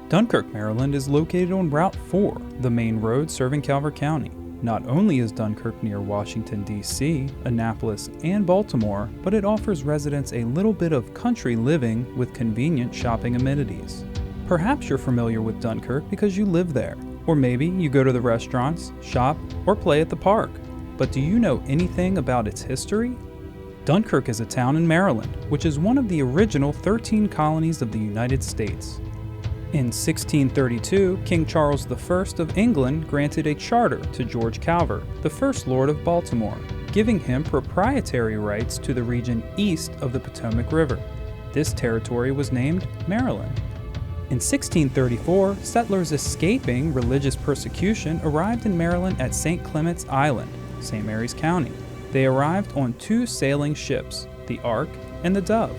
Dunkirk, Maryland is located on Route 4, the main road serving Calvert County. Not only is Dunkirk near Washington, D.C., Annapolis, and Baltimore, but it offers residents a little bit of country living with convenient shopping amenities. Perhaps you're familiar with Dunkirk because you live there, or maybe you go to the restaurants, shop, or play at the park. But do you know anything about its history? Dunkirk is a town in Maryland, which is one of the original 13 colonies of the United States. In 1632, King Charles I of England granted a charter to George Calvert, the first Lord of Baltimore, giving him proprietary rights to the region east of the Potomac River. This territory was named Maryland. In 1634, settlers escaping religious persecution arrived in Maryland at St. Clement's Island, St. Mary's County. They arrived on 2 sailing ships, the Ark and the Dove.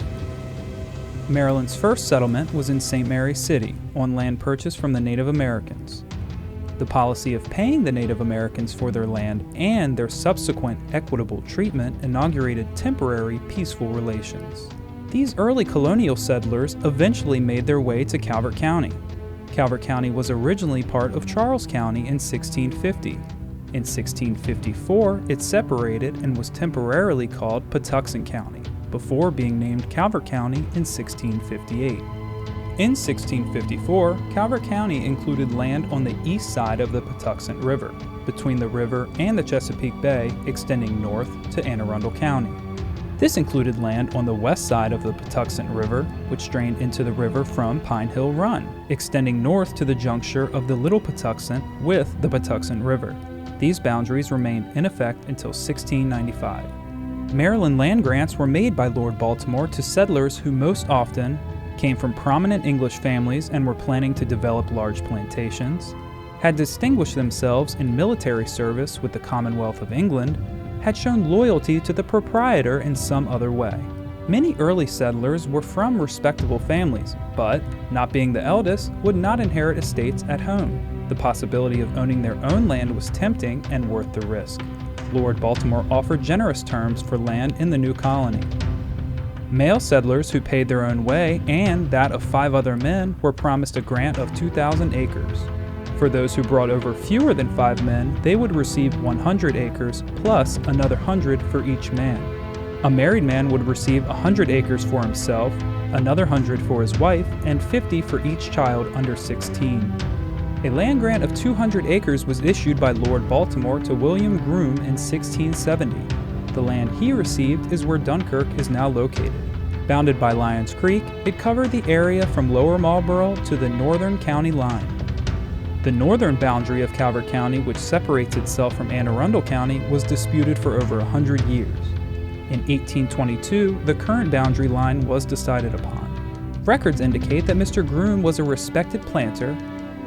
Maryland's first settlement was in St. Mary's City, on land purchased from the Native Americans. The policy of paying the Native Americans for their land and their subsequent equitable treatment inaugurated temporary peaceful relations. These early colonial settlers eventually made their way to Calvert County. Calvert County was originally part of Charles County in 1650. In 1654, it separated and was temporarily called Patuxent County, before being named Calvert County in 1658. In 1654, Calvert County included land on the east side of the Patuxent River, between the river and the Chesapeake Bay, extending north to Anne Arundel County. This included land on the west side of the Patuxent River, which drained into the river from Pine Hill Run, extending north to the juncture of the Little Patuxent with the Patuxent River. These boundaries remained in effect until 1695. Maryland land grants were made by Lord Baltimore to settlers who most often came from prominent English families and were planning to develop large plantations, had distinguished themselves in military service with the Commonwealth of England, had shown loyalty to the proprietor in some other way. Many early settlers were from respectable families, but, not being the eldest, would not inherit estates at home. The possibility of owning their own land was tempting and worth the risk. Lord Baltimore offered generous terms for land in the new colony. Male settlers who paid their own way and that of 5 other men were promised a grant of 2,000 acres. For those who brought over fewer than 5 men, they would receive 100 acres plus another 100 for each man. A married man would receive 100 acres for himself, another 100 for his wife, and 50 for each child under 16. A land grant of 200 acres was issued by Lord Baltimore to William Groom in 1670. The land he received is where Dunkirk is now located. Bounded by Lyons Creek, it covered the area from Lower Marlboro to the northern county line. The northern boundary of Calvert County, which separates itself from Anne Arundel County, was disputed for over 100 years. In 1822, the current boundary line was decided upon. Records indicate that Mr. Groom was a respected planter,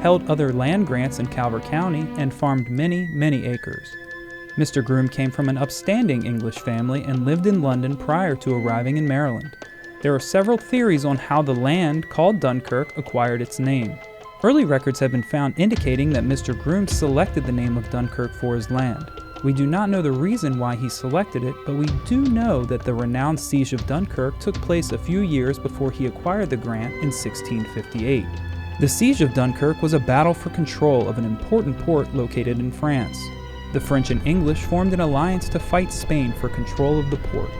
held other land grants in Calvert County, and farmed many acres. Mr. Groom came from an upstanding English family and lived in London prior to arriving in Maryland. There are several theories on how the land called Dunkirk acquired its name. Early records have been found indicating that Mr. Groom selected the name of Dunkirk for his land. We do not know the reason why he selected it, but we do know that the renowned Siege of Dunkirk took place a few years before he acquired the grant in 1658. The Siege of Dunkirk was a battle for control of an important port located in France. The French and English formed an alliance to fight Spain for control of the port.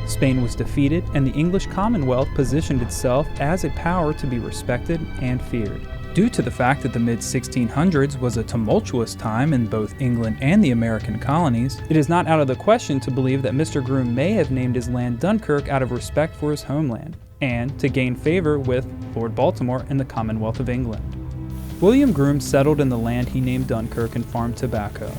Spain was defeated, and the English Commonwealth positioned itself as a power to be respected and feared. Due to the fact that the mid-1600s was a tumultuous time in both England and the American colonies, it is not out of the question to believe that Mr. Groom may have named his land Dunkirk out of respect for his homeland, and to gain favor with Lord Baltimore and the Commonwealth of England. William Groom settled in the land he named Dunkirk and farmed tobacco.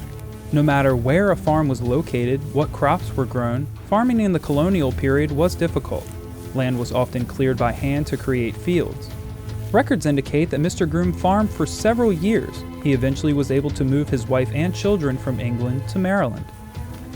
No matter where a farm was located, what crops were grown, farming in the colonial period was difficult. Land was often cleared by hand to create fields. Records indicate that Mr. Groom farmed for several years. He eventually was able to move his wife and children from England to Maryland.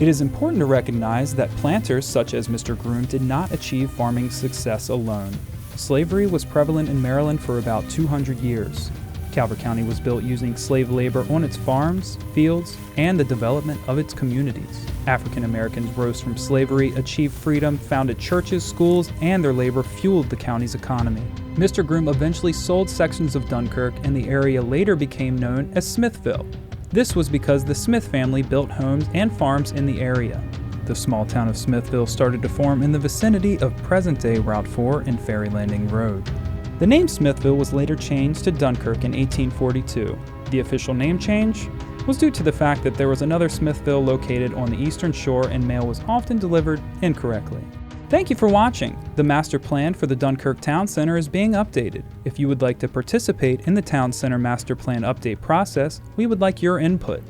It is important to recognize that planters such as Mr. Groom did not achieve farming success alone. Slavery was prevalent in Maryland for about 200 years. Calvert County was built using slave labor on its farms, fields, and the development of its communities. African Americans rose from slavery, achieved freedom, founded churches, schools, and their labor fueled the county's economy. Mr. Groom eventually sold sections of Dunkirk, and the area later became known as Smithville. This was because the Smith family built homes and farms in the area. The small town of Smithville started to form in the vicinity of present-day Route 4 and Ferry Landing Road. The name Smithville was later changed to Dunkirk in 1842. The official name change was due to the fact that there was another Smithville located on the eastern shore and mail was often delivered incorrectly. Thank you for watching. The master plan for the Dunkirk Town Center is being updated. If you would like to participate in the Town Center master plan update process, we would like your input.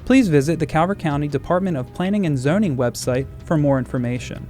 Please visit the Calvert County Department of Planning and Zoning website for more information.